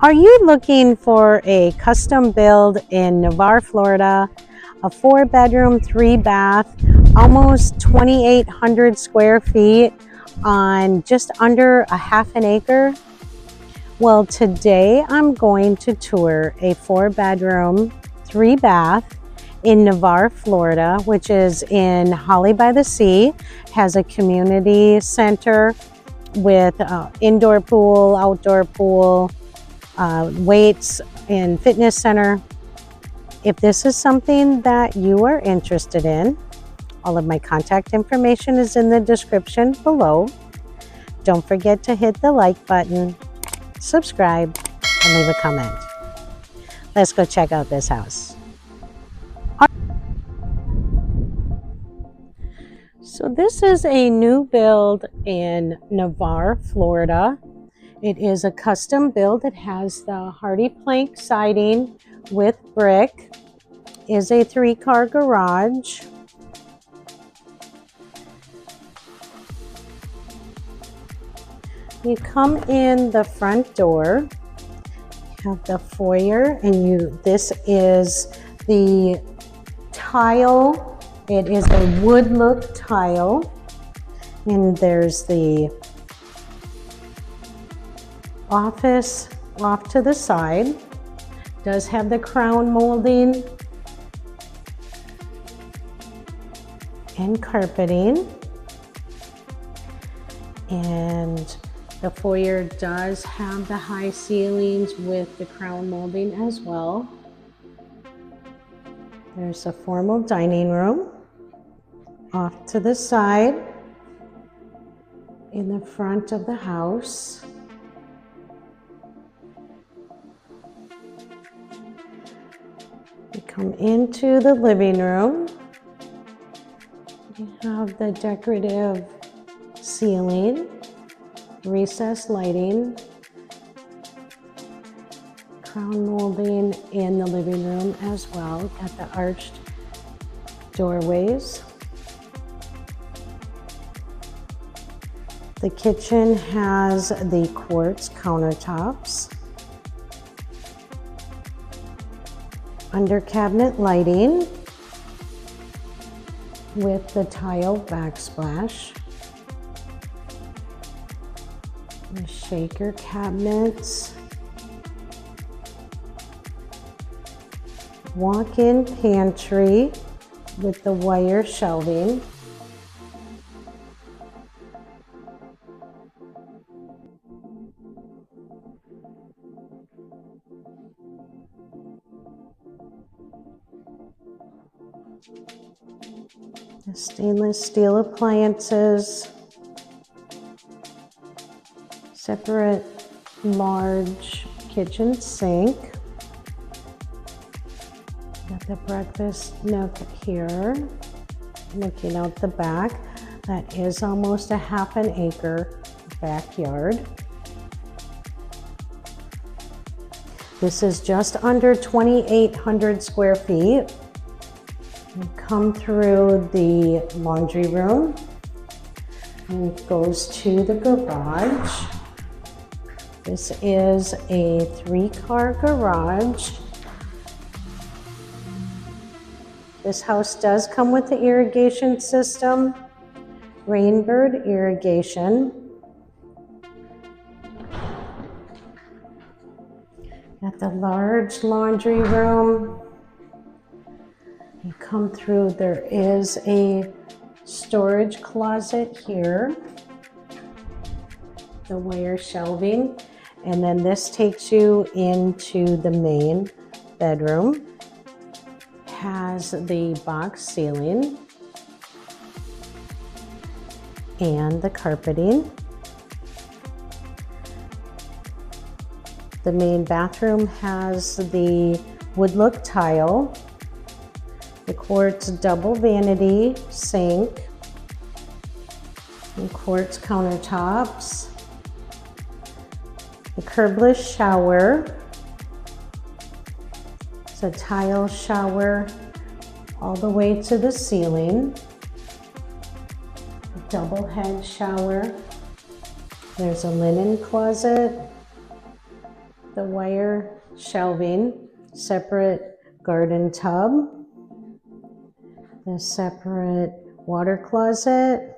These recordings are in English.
Are you looking for a custom build in Navarre, Florida? A 4-bedroom, 3-bath, almost 2,800 square feet on just under a half an acre? Well, today I'm going to tour a 4-bedroom, 3-bath in Navarre, Florida, which is in Holley by the Sea. Has a community center with indoor pool, outdoor pool, weights and fitness center. If this is something that you are interested in, all of my contact information is in the description below. Don't forget to hit the like button, subscribe, and leave a comment. Let's go check out this house. So this is a new build in Navarre, Florida. It is a custom build. It has the hardy plank siding with brick. Is a 3-car garage. You come in the front door, you have the foyer, and this is the tile. It is a wood look tile, and there's the office off to the side. Does have the crown molding and carpeting, and the foyer does have the high ceilings with the crown molding as well. There's a formal dining room off to the side in the front of the house. We come into the living room. We have the decorative ceiling, recessed lighting, crown molding in the living room as well. Got the arched doorways. The kitchen has the quartz countertops. Under cabinet lighting with the tile backsplash. The shaker cabinets. Walk-in pantry with the wire shelving. The stainless steel appliances. Separate large kitchen sink. Got the breakfast nook here. Looking out the back, that is almost a half an acre backyard. This is just under 2,800 square feet. We come through the laundry room and it goes to the garage. This is a 3-car garage. This house does come with the irrigation system, Rainbird irrigation. Got the large laundry room. You come through, there is a storage closet here, the wire shelving, and then this takes you into the main bedroom. Has the box ceiling and the carpeting. The main bathroom has the wood look tile, the quartz double vanity sink, and quartz countertops, the curbless shower. It's a tile shower all the way to the ceiling, a double head shower. There's a linen closet, the wire shelving, separate garden tub, the separate water closet,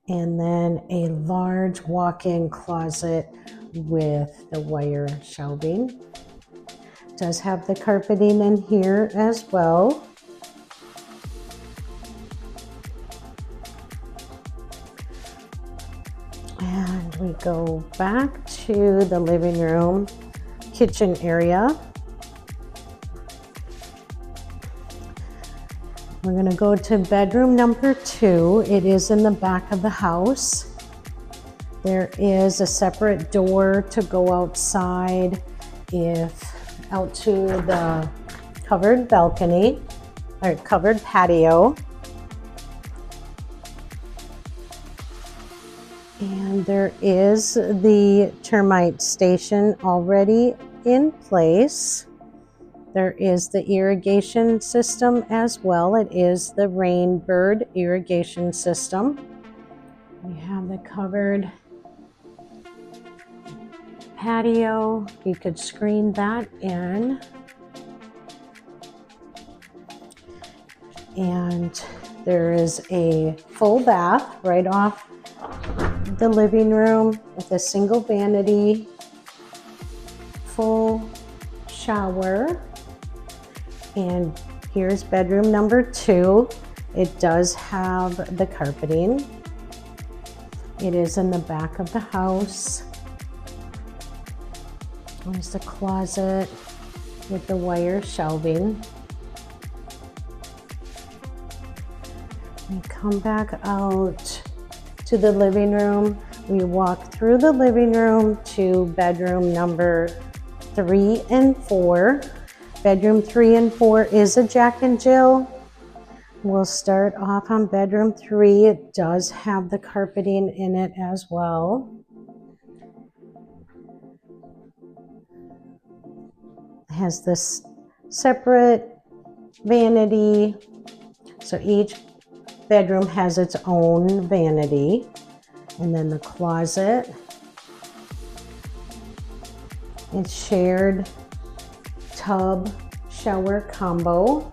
and then a large walk-in closet with the wire shelving. Does have the carpeting in here as well. And we go back to the living room, kitchen area. We're going to go to bedroom number 2. It is in the back of the house. There is a separate door to go outside, out to the covered balcony, or covered patio. And there is the termite station already in place. There is the irrigation system as well. It is the Rainbird irrigation system. We have the covered patio. You could screen that in. And there is a full bath right off the living room with a single vanity, full shower. And here's bedroom number 2. It does have the carpeting. It is in the back of the house. There's the closet with the wire shelving. We come back out to the living room. We walk through the living room to bedroom number 3 and 4. Bedroom 3 and 4 is a Jack and Jill. We'll start off on bedroom 3. It does have the carpeting in it as well. It has this separate vanity. So each bedroom has its own vanity. And then the closet. It's shared tub shower combo.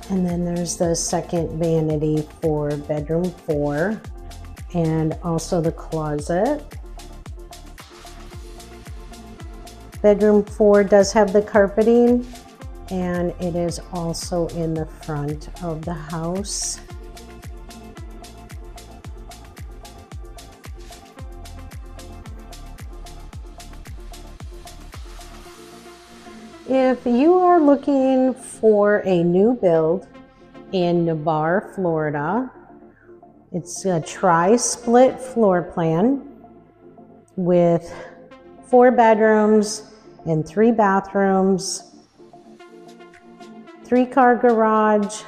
And then there's the second vanity for bedroom 4 and also the closet. Bedroom 4 does have the carpeting and it is also in the front of the house. If you are looking for a new build in Navarre, Florida, it's a tri-split floor plan with 4 bedrooms and 3 bathrooms, 3-car garage,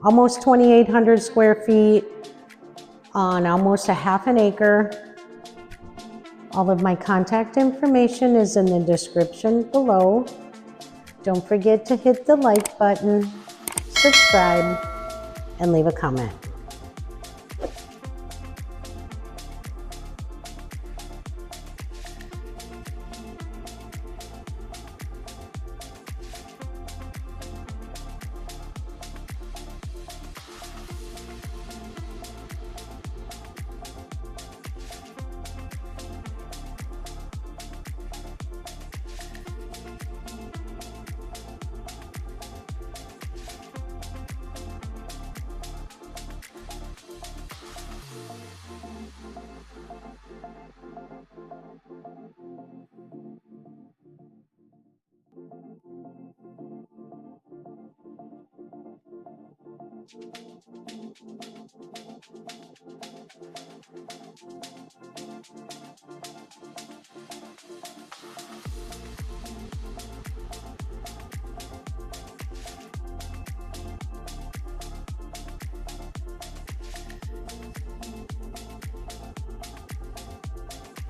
almost 2,800 square feet on almost a half an acre. All of my contact information is in the description below. Don't forget to hit the like button, subscribe, and leave a comment.